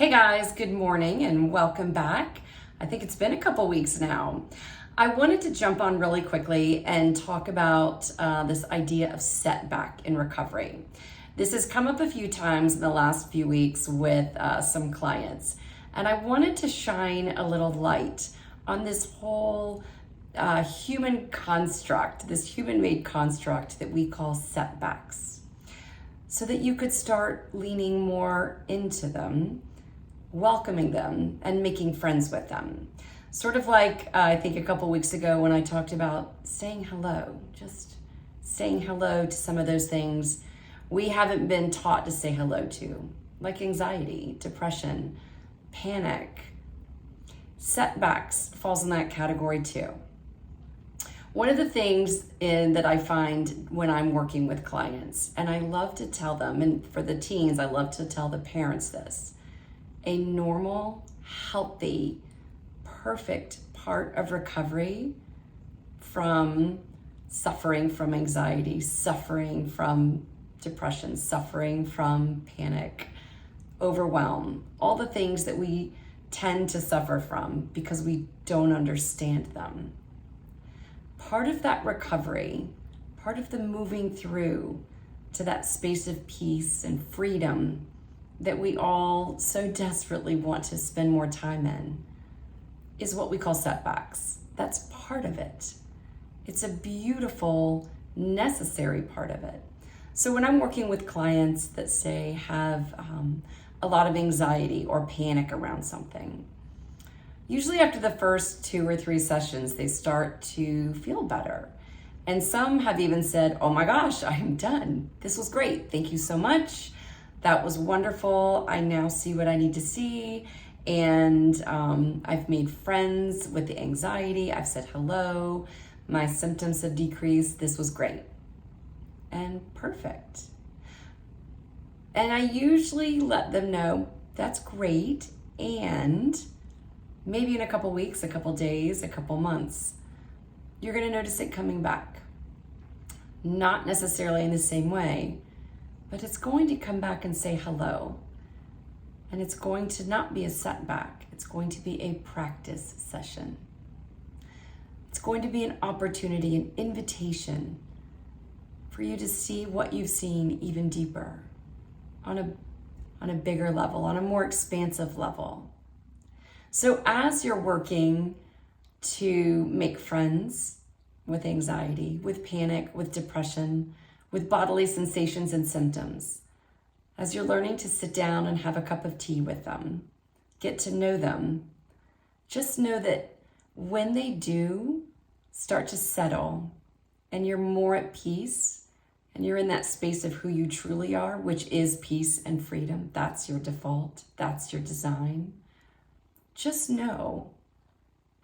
Hey guys, good morning and welcome back. I think it's been a couple weeks now. I wanted to jump on really quickly and talk about this idea of setback in recovery. This has come up a few times in the last few weeks with some clients, and I wanted to shine a little light on this whole human construct, this human-made construct that we call setbacks, so that you could start leaning more into them, welcoming them, and making friends with them. Sort of like I think a couple weeks ago when I talked about saying hello, just saying hello to some of those things we haven't been taught to say hello to, like anxiety, depression, panic. Setbacks falls in that category too. One of the things that I find when I'm working with clients, and I love to tell them, and for the teens, I love to tell the parents this, a normal, healthy, perfect part of recovery from suffering from anxiety, suffering from depression, suffering from panic, overwhelm, all the things that we tend to suffer from because we don't understand them. Part of that recovery, part of the moving through to that space of peace and freedom that we all so desperately want to spend more time in, is what we call setbacks. That's part of it. It's a beautiful, necessary part of it. So when I'm working with clients that say have a lot of anxiety or panic around something, usually after the first 2 or 3 sessions, they start to feel better. And some have even said, oh my gosh, I am done. This was great. Thank you so much. That was wonderful. I now see what I need to see. And I've made friends with the anxiety. I've said hello. My symptoms have decreased. This was great and perfect. And I usually let them know that's great. And maybe in a couple weeks, a couple days, a couple months, you're going to notice it coming back. Not necessarily in the same way, but it's going to come back and say hello. And it's going to not be a setback. It's going to be a practice session. It's going to be an opportunity, an invitation for you to see what you've seen even deeper, on a bigger level, on a more expansive level. So as you're working to make friends with anxiety, with panic, with depression, with bodily sensations and symptoms, as you're learning to sit down and have a cup of tea with them, get to know them, just know that when they do start to settle and you're more at peace and you're in that space of who you truly are, which is peace and freedom, that's your default, that's your design, just know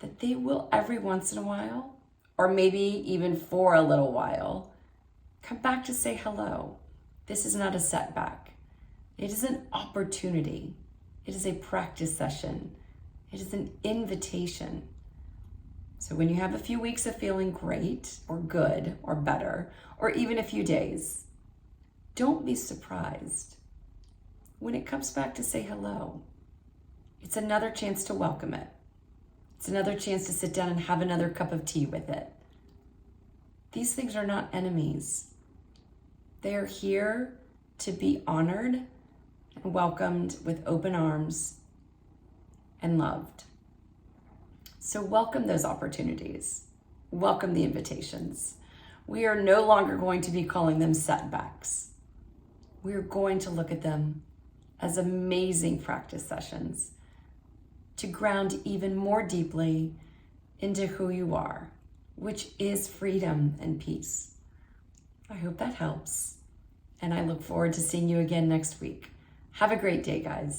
that they will every once in a while, or maybe even for a little while, come back to say hello. This is not a setback. It is an opportunity. It is a practice session. It is an invitation. So when you have a few weeks of feeling great or good or better, or even a few days, don't be surprised when it comes back to say hello. It's another chance to welcome it. It's another chance to sit down and have another cup of tea with it. These things are not enemies. They are here to be honored and welcomed with open arms and loved. So welcome those opportunities. Welcome the invitations. We are no longer going to be calling them setbacks. We're going to look at them as amazing practice sessions to ground even more deeply into who you are, which is freedom and peace. I hope that helps, and I look forward to seeing you again next week. Have a great day, guys.